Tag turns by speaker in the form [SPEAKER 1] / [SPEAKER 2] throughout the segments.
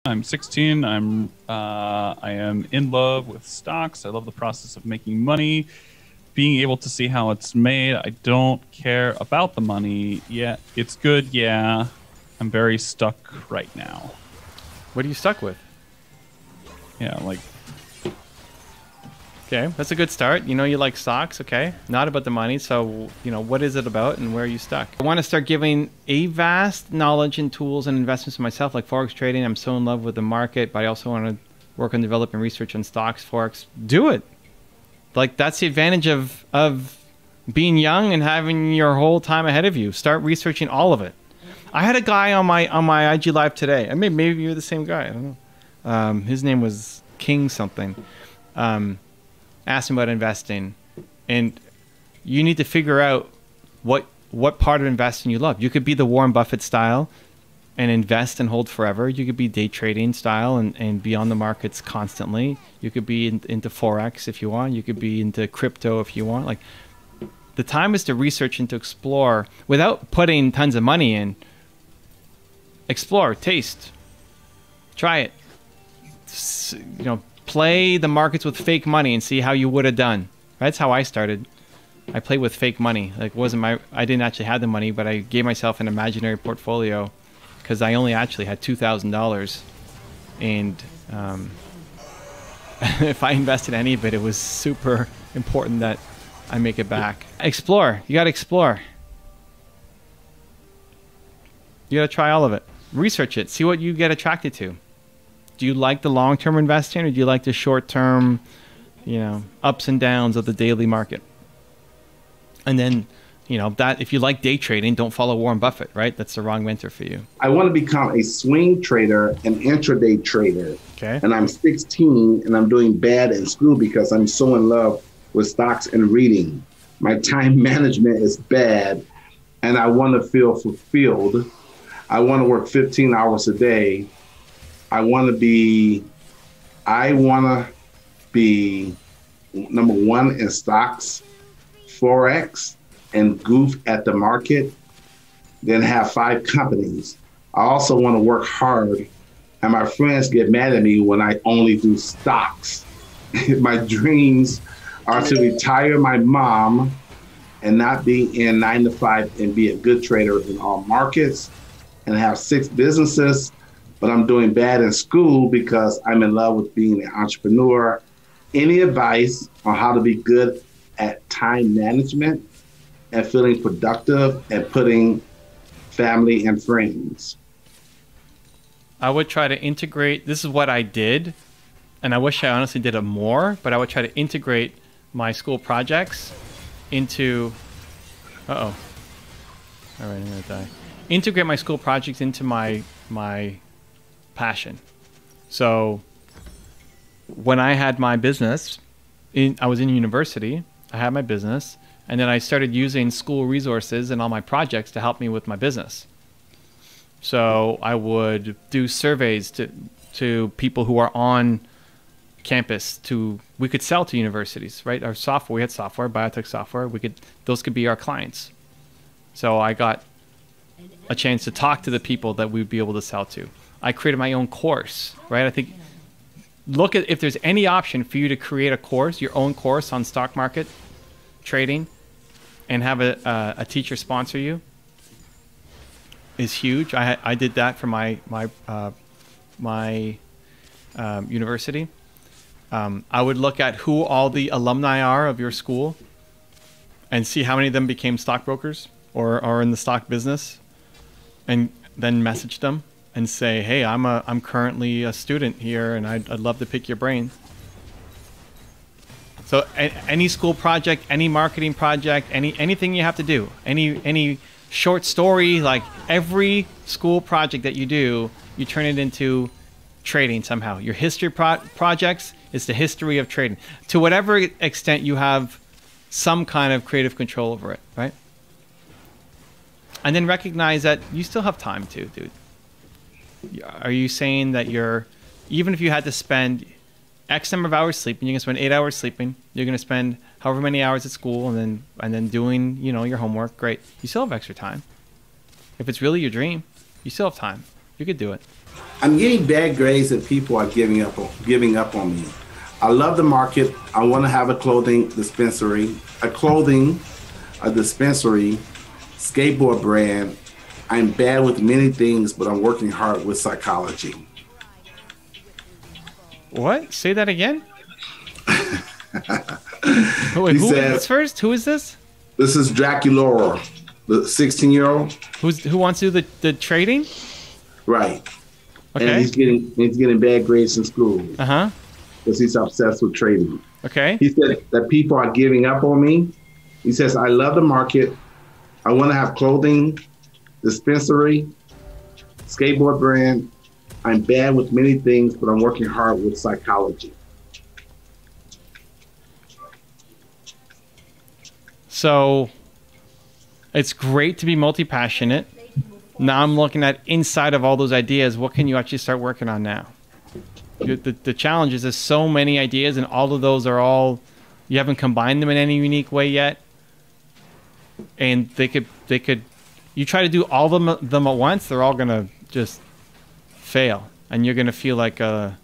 [SPEAKER 1] I'm 16. I am in love with stocks. I love the process of making money, being able to see how it's made. I don't care about the money yet. It's good, yeah. I'm very stuck right now.
[SPEAKER 2] What are you stuck with?
[SPEAKER 1] Yeah, like,
[SPEAKER 2] Okay, that's a good start. You know you like stocks, okay? Not about the money, so, you know, what is it about and where are you stuck? I want to start giving a vast knowledge and tools and investments to myself, like forex trading. I'm so in love with the market, but I also want to work on developing research on stocks, forex. Do it. Like, that's the advantage of being young and having your whole time ahead of you. Start researching all of it. I had a guy on my IG Live today. I mean, maybe you're the same guy. I don't know. His name was King something. Asked him about investing, and you need to figure out what part of investing you love. You could be the Warren Buffett style and invest and hold forever. You could be day trading style and be on the markets constantly. You could be into forex if you want. You could be into crypto if you want. Like, the time is to research and to explore without putting tons of money in. Explore, taste, try it. You know, play the markets with fake money and see how you would have done. That's how I started. I played with fake money. Like, I didn't actually have the money, but I gave myself an imaginary portfolio because I only actually had $2,000. And if I invested any of it, it was super important that I make it back. Explore. You got to explore. You got to try all of it. Research it. See what you get attracted to. Do you like the long-term investing, or do you like the short-term, you know, ups and downs of the daily market? And then, you know, that if you like day trading, don't follow Warren Buffett, right? That's the wrong mentor for you.
[SPEAKER 3] I want to become a swing trader, an intraday trader.
[SPEAKER 2] Okay.
[SPEAKER 3] And I'm 16 and I'm doing bad in school because I'm so in love with stocks and reading. My time management is bad and I want to feel fulfilled. I want to work 15 hours a day. I want to be number one in stocks, forex, and goof at the market, then have 5 companies. I also want to work hard, and my friends get mad at me when I only do stocks. My dreams are to retire my mom and not be in 9 to 5 and be a good trader in all markets and have 6 businesses. But I'm doing bad in school because I'm in love with being an entrepreneur. Any advice on how to be good at time management and feeling productive and putting family and friends?
[SPEAKER 2] I would try to integrate, this is what I did, and I wish I honestly did it more, but I would try to integrate my school projects into, all right, I'm gonna die. Integrate my school projects into my passion. So when I had my business, I was in university, I had my business, and then I started using school resources and all my projects to help me with my business. So I would do surveys to people who are on campus we could sell to universities, right? Our software, we had software, biotech software, those could be our clients. So I got a chance to talk to the people that we'd be able to sell to. I created my own course, right? I think, look at if there's any option for you to create a course, your own course on stock market trading, and have a teacher sponsor you, is huge. I did that for my university. I would look at who all the alumni are of your school and see how many of them became stockbrokers or are in the stock business, and then message them and say, hey, I'm currently a student here and I'd love to pick your brain. So any school project, any marketing project, anything you have to do, any short story, like every school project that you do, you turn it into trading somehow. Your history projects is the history of trading. To whatever extent you have some kind of creative control over it, right? And then recognize that you still have time to, dude. Are you saying that even if you had to spend X number of hours sleeping, you're gonna spend 8 hours sleeping, you're gonna spend however many hours at school and then doing, you know, your homework, great. You still have extra time. If it's really your dream, you still have time. You could do it.
[SPEAKER 3] I'm getting bad grades and people are giving up on me. I love the market. I want to have a clothing dispensary, skateboard brand. I'm bad with many things, but I'm working hard with psychology.
[SPEAKER 2] What? Say that again? Wait, who is this first? Who is this?
[SPEAKER 3] This is Dracula, the 16-year-old.
[SPEAKER 2] Who wants to do the trading?
[SPEAKER 3] Right.
[SPEAKER 2] Okay.
[SPEAKER 3] And he's getting bad grades in school.
[SPEAKER 2] Uh-huh.
[SPEAKER 3] Because he's obsessed with trading.
[SPEAKER 2] Okay.
[SPEAKER 3] He said that people are giving up on me. He says, I love the market. I want to have clothing, dispensary, skateboard brand. I'm bad with many things, but I'm working hard with psychology.
[SPEAKER 2] So it's great to be multi-passionate. Now I'm looking at inside of all those ideas, what can you actually start working on now? The challenge is there's so many ideas and all of those are all, you haven't combined them in any unique way yet. And they could, you try to do all of them at once, they're all going to just fail. And you're going to feel like a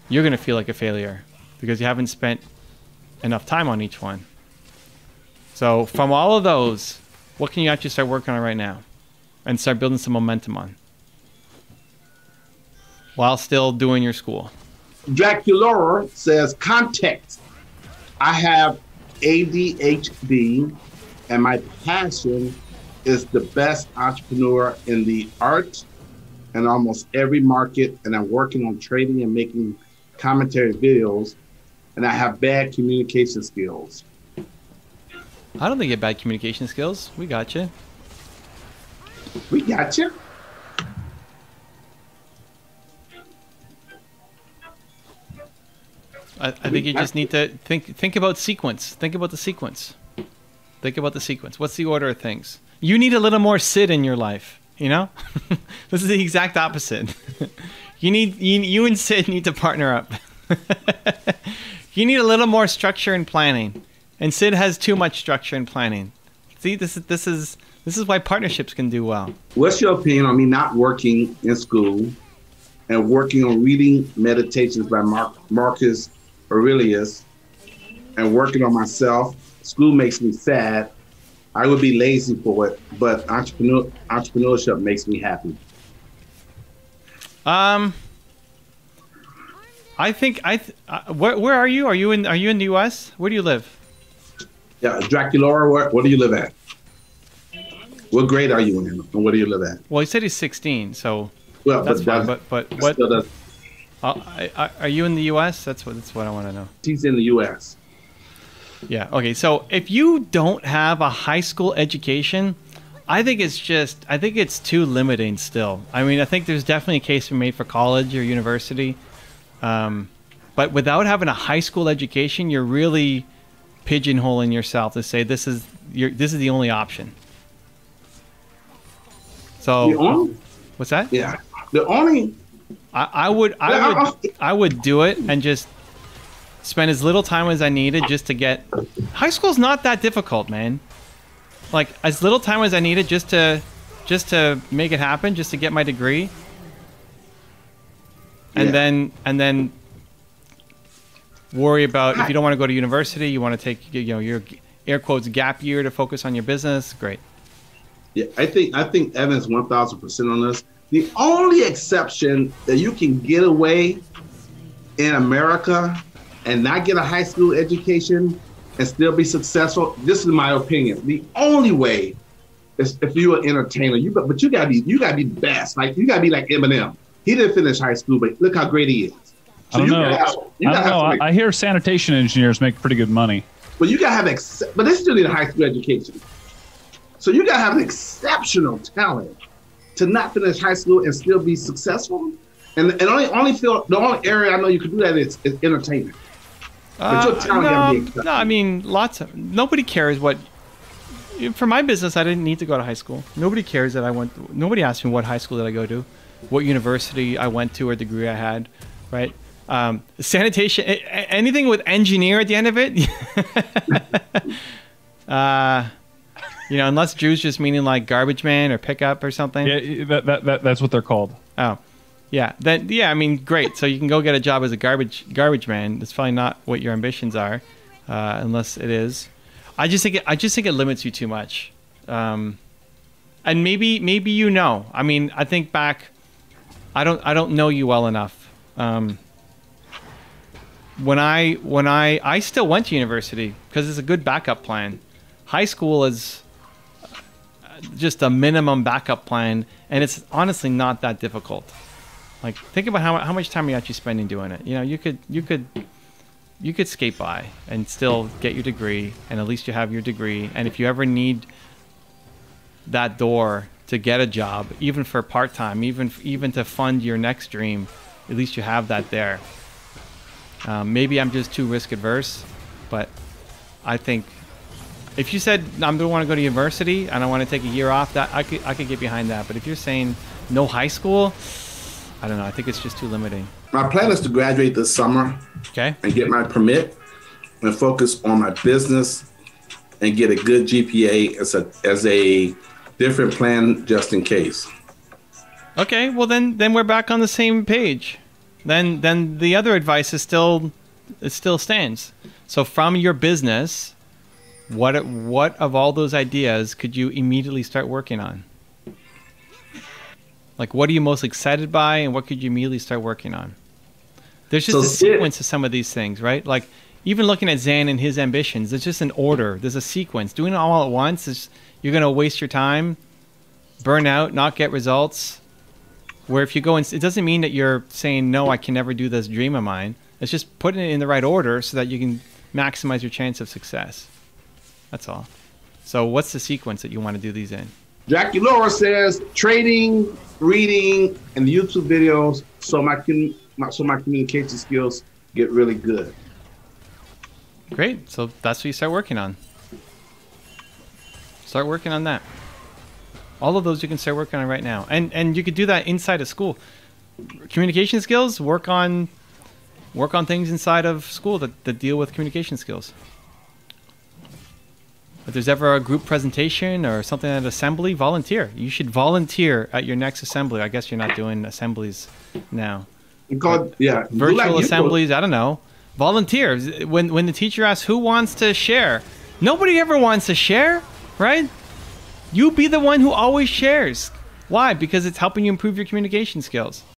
[SPEAKER 2] failure because you haven't spent enough time on each one. So from all of those, what can you actually start working on right now and start building some momentum on while still doing your school?
[SPEAKER 3] Dracula says, context. I have ADHD and my passion is the best entrepreneur in the art and almost every market. And I'm working on trading and making commentary videos. And I have bad communication skills.
[SPEAKER 2] I don't think you have bad communication skills. We got you.
[SPEAKER 3] We got you.
[SPEAKER 2] I think you just need to think about sequence. Think about the sequence. Think about the sequence. What's the order of things? You need a little more Sid in your life, you know? This is the exact opposite. You and Sid need to partner up. You need a little more structure and planning. And Sid has too much structure and planning. See, this is why partnerships can do well.
[SPEAKER 3] What's your opinion on me not working in school and working on reading Meditations by Marcus Aurelius and working on myself? School makes me sad. I would be lazy for it, but entrepreneurship makes me happy.
[SPEAKER 2] I think where are you? Are you in the U.S.? Where do you live?
[SPEAKER 3] Yeah, Dracula, where do you live at? What grade are you in, and where do you live at?
[SPEAKER 2] Well, he said he's 16, so
[SPEAKER 3] well,
[SPEAKER 2] that's fine. But what? Are you in the U.S.? That's what I want to know.
[SPEAKER 3] He's in the U.S.
[SPEAKER 2] Yeah. Okay. So if you don't have a high school education, I think it's too limiting still. I mean, I think there's definitely a case to be made for college or university, but without having a high school education, you're really pigeonholing yourself to say this is the only option. So what's that?
[SPEAKER 3] Yeah. The only
[SPEAKER 2] I would do it and just spend as little time as I needed just to get high school's not that difficult, man. Like as little time as I needed just to make it happen, just to get my degree. And then worry about if you don't want to go to university, you want to take your air quotes gap year to focus on your business. Great.
[SPEAKER 3] Yeah, I think Evan's 1,000% on this. The only exception that you can get away in America and not get a high school education and still be successful, this is my opinion. The only way is if you're an entertainer. But you gotta be best. Like you gotta be like Eminem. He didn't finish high school, but look how great he is. So
[SPEAKER 1] I don't know. I hear sanitation engineers make pretty good money.
[SPEAKER 3] But you gotta have but they still need a high school education. So you gotta have an exceptional talent to not finish high school and still be successful. And the only area I know you can do that is entertainment.
[SPEAKER 2] No, I mean, nobody cares what. For my business, I didn't need to go to high school. Nobody cares that I went. Nobody asked me what high school did I go to, what university I went to or degree I had, right? Sanitation, anything with engineer at the end of it. Unless Drew's just meaning like garbage man or pickup or something.
[SPEAKER 1] Yeah, that's what they're called.
[SPEAKER 2] Oh, Yeah, I mean, great. So you can go get a job as a garbage man. That's probably not what your ambitions are, unless it is. I just think it limits you too much. And maybe you know. I mean, I think back. I don't know you well enough. When I still went to university because it's a good backup plan. High school is just a minimum backup plan, and it's honestly not that difficult. Like, think about how much time you're actually spending doing it. You know, you could skate by and still get your degree, and at least you have your degree. And if you ever need that door to get a job, even for part-time, even to fund your next dream, at least you have that there. Maybe I'm just too risk adverse, but I think if you said I don't want to go to university and I want to take a year off, that I could get behind that. But if you're saying no high school, I don't know. I think it's just too limiting.
[SPEAKER 3] My plan is to graduate this summer.
[SPEAKER 2] Okay.
[SPEAKER 3] And get my permit and focus on my business and get a good GPA as a different plan just in case.
[SPEAKER 2] Okay. Well, then we're back on the same page. Then the other advice is still stands. So from your business, what of all those ideas could you immediately start working on? Like, what are you most excited by, and what could you immediately start working on? There's just a sequence of some of these things, right? Like, even looking at Zan and his ambitions, there's just an order. There's a sequence. Doing it all at once, you're going to waste your time, burn out, not get results. Where if you go it doesn't mean that you're saying, no, I can never do this dream of mine. It's just putting it in the right order so that you can maximize your chance of success. That's all. So what's the sequence that you want to do these in?
[SPEAKER 3] Jackie Laura says trading, reading, and YouTube videos so my communication skills get really good.
[SPEAKER 2] Great. So that's what you start working on. Start working on that. All of those you can start working on right now. And you could do that inside of school. Communication skills, work on things inside of school that deal with communication skills. If there's ever a group presentation or something at assembly, volunteer. You should volunteer at your next assembly. I guess you're not doing assemblies now.
[SPEAKER 3] Virtual
[SPEAKER 2] assemblies, I don't know. Volunteer. When the teacher asks who wants to share, nobody ever wants to share, right? You be the one who always shares. Why? Because it's helping you improve your communication skills.